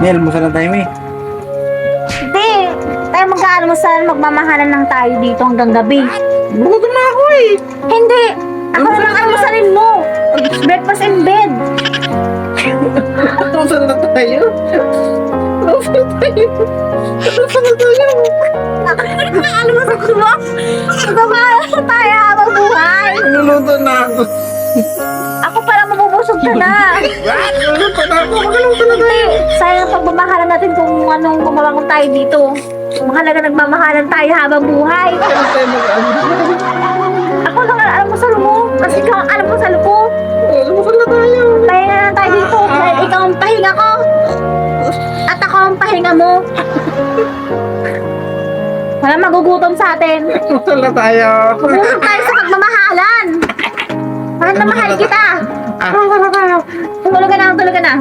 Nel, masala tayo eh. Hindi. Tayo mag-aalmusal, magmamahalan lang tayo dito hanggang gabi. Gutom na ako eh. Hindi. Ako na lang almusalin mo. Breakfast in bed. Masala na tayo. Masala tayo. Masala tayo. Almusal mo? Magmamahalan tayo habang buhay. Nuluto na ako. Ako parang mabubusog ka na. Nuluto na ako. Magaluto na tayo. Sayang pagmamahalan natin kung anong gumawangon tayo dito. Mahalaga nagmamahalan tayo habang buhay. Kailan tayo Ako lang ang almusal mo. Kasi ikaw ang almusal ko. Masala tayo. Pahinga na tayo dito. Dahil ikaw ang pahinga ko. At ako ang pahinga mo. Wala magugutom sa atin. Masala tayo. Gutom tayo sa pagmamahalan. Mahal na mahal kita. Masala tayo. Tulog ka na.